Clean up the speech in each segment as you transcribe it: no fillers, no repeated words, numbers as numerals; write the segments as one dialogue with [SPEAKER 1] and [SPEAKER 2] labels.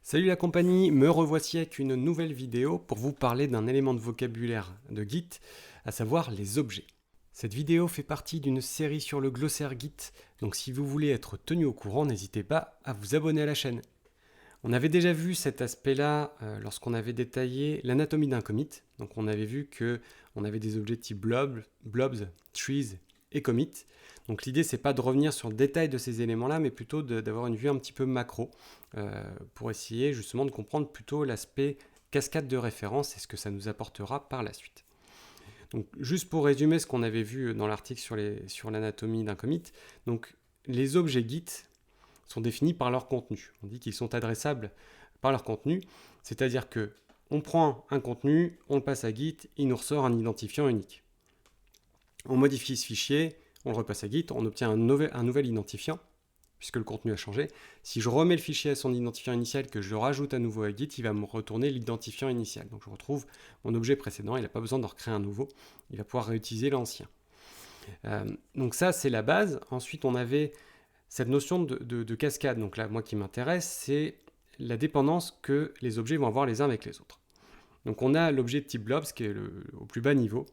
[SPEAKER 1] Salut la compagnie, me revoici avec une nouvelle vidéo pour vous parler d'un élément de vocabulaire de Git, à savoir les objets. Cette vidéo fait partie d'une série sur le glossaire Git, donc si vous voulez être tenu au courant, n'hésitez pas à vous abonner à la chaîne. On avait déjà vu cet aspect-là lorsqu'on avait détaillé l'anatomie d'un commit, donc on avait vu qu'on avait des objets type blobs, trees et commit. Donc l'idée c'est pas de revenir sur le détail de ces éléments-là, mais plutôt d'avoir une vue un petit peu macro pour essayer justement de comprendre plutôt l'aspect cascade de référence et ce que ça nous apportera par la suite. Donc juste pour résumer ce qu'on avait vu dans l'article sur l'anatomie d'un commit, donc les objets Git sont définis par leur contenu. On dit qu'ils sont adressables par leur contenu, c'est-à-dire que on prend un contenu, on le passe à Git, il nous ressort un identifiant unique. On modifie ce fichier, on le repasse à Git, on obtient un nouvel identifiant, puisque le contenu a changé. Si je remets le fichier à son identifiant initial, que je le rajoute à nouveau à Git, il va me retourner l'identifiant initial. Donc je retrouve mon objet précédent, il n'a pas besoin de recréer un nouveau, il va pouvoir réutiliser l'ancien. Donc ça, c'est la base. Ensuite, on avait cette notion de cascade. Donc là, moi qui m'intéresse, c'est la dépendance que les objets vont avoir les uns avec les autres. Donc on a l'objet de type blobs qui est au plus bas niveau.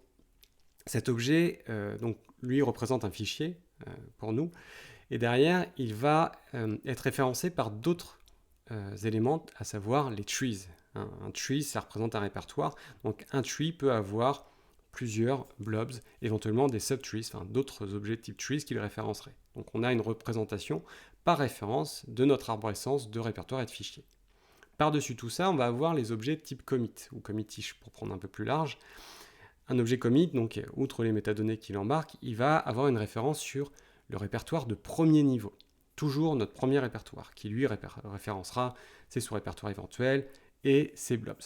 [SPEAKER 1] Cet objet, donc, lui, représente un fichier pour nous. Et derrière, il va être référencé par d'autres éléments, à savoir les trees. Un tree, ça représente un répertoire. Donc un tree peut avoir plusieurs blobs, éventuellement des subtrees, enfin d'autres objets de type trees qui le référenceraient. Donc on a une représentation par référence de notre arborescence de répertoire et de fichiers. Par-dessus tout ça, on va avoir les objets de type commit, ou commitish pour prendre un peu plus large. Un objet commit, donc outre les métadonnées qu'il embarque, il va avoir une référence sur le répertoire de premier niveau. Toujours notre premier répertoire, qui lui référencera ses sous-répertoires éventuels et ses blobs.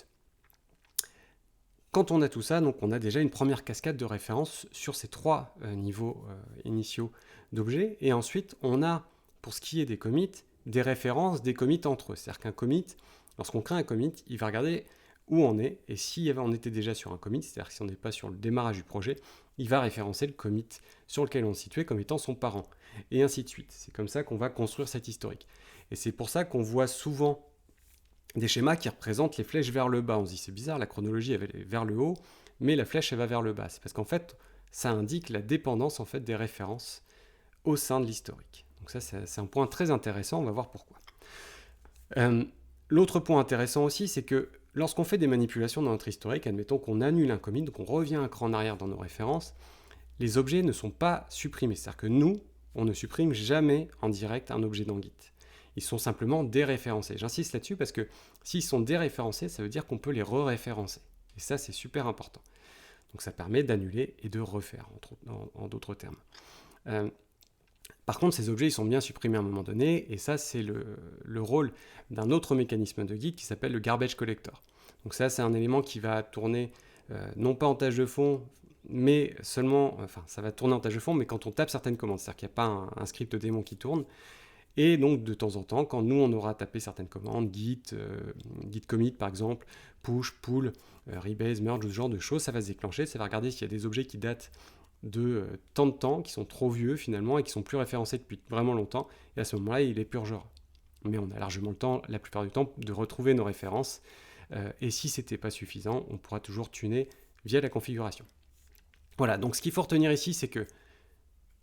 [SPEAKER 1] Quand on a tout ça, donc on a déjà une première cascade de références sur ces trois niveaux initiaux d'objets. Et ensuite, on a, pour ce qui est des commits, des références des commits entre eux. C'est-à-dire qu'un commit, lorsqu'on crée un commit, il va regarder où on est. Et si on était déjà sur un commit, c'est-à-dire que si on n'est pas sur le démarrage du projet, il va référencer le commit sur lequel on se situait comme étant son parent. Et ainsi de suite. C'est comme ça qu'on va construire cet historique. Et c'est pour ça qu'on voit souvent des schémas qui représentent les flèches vers le bas. On se dit c'est bizarre, la chronologie elle est vers le haut, mais la flèche elle va vers le bas. C'est parce qu'en fait, ça indique la dépendance en fait des références au sein de l'historique. Donc ça c'est un point très intéressant, on va voir pourquoi. L'autre point intéressant aussi, c'est que lorsqu'on fait des manipulations dans notre historique, admettons qu'on annule un commit, donc on revient un cran en arrière dans nos références, les objets ne sont pas supprimés. C'est-à-dire que nous, on ne supprime jamais en direct un objet dans Git. Ils sont simplement déréférencés. J'insiste là-dessus parce que s'ils sont déréférencés, ça veut dire qu'on peut les re-référencer. Et ça, c'est super important. Donc ça permet d'annuler et de refaire, en d'autres termes. Par contre, ces objets, ils sont bien supprimés à un moment donné, et ça, c'est le rôle d'un autre mécanisme de Git qui s'appelle le garbage collector. Donc ça, c'est un élément qui va tourner non pas en tâche de fond, mais seulement, enfin, ça va tourner en tâche de fond, mais quand on tape certaines commandes, c'est-à-dire qu'il n'y a pas un script démon qui tourne. Et donc, de temps en temps, quand nous, on aura tapé certaines commandes, git commit par exemple, push, pull, rebase, merge, ce genre de choses, ça va se déclencher, ça va regarder s'il y a des objets qui datent de tant de temps, qui sont trop vieux finalement, et qui sont plus référencés depuis vraiment longtemps, et à ce moment-là, il les purgera. Mais on a largement le temps, la plupart du temps, de retrouver nos références, et si c'était pas suffisant, on pourra toujours tuner via la configuration. Voilà, donc ce qu'il faut retenir ici, c'est que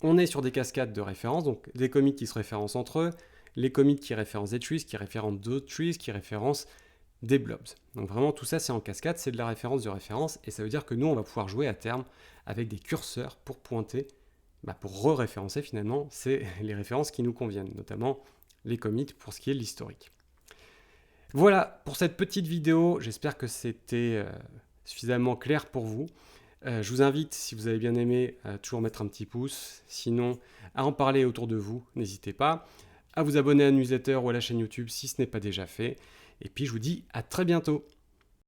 [SPEAKER 1] on est sur des cascades de références, donc des commits qui se référencent entre eux, les commits qui référencent des trees, qui référencent d'autres trees, qui référencent des blobs. Donc vraiment tout ça c'est en cascade, c'est de la référence de référence, et ça veut dire que nous on va pouvoir jouer à terme avec des curseurs pour pointer, pour re-référencer finalement, c'est les références qui nous conviennent, notamment les commits pour ce qui est de l'historique. Voilà pour cette petite vidéo, j'espère que c'était suffisamment clair pour vous. Je vous invite, si vous avez bien aimé, à toujours mettre un petit pouce. Sinon, à en parler autour de vous, n'hésitez pas. À vous abonner à la newsletter ou à la chaîne YouTube si ce n'est pas déjà fait. Et puis, je vous dis à très bientôt.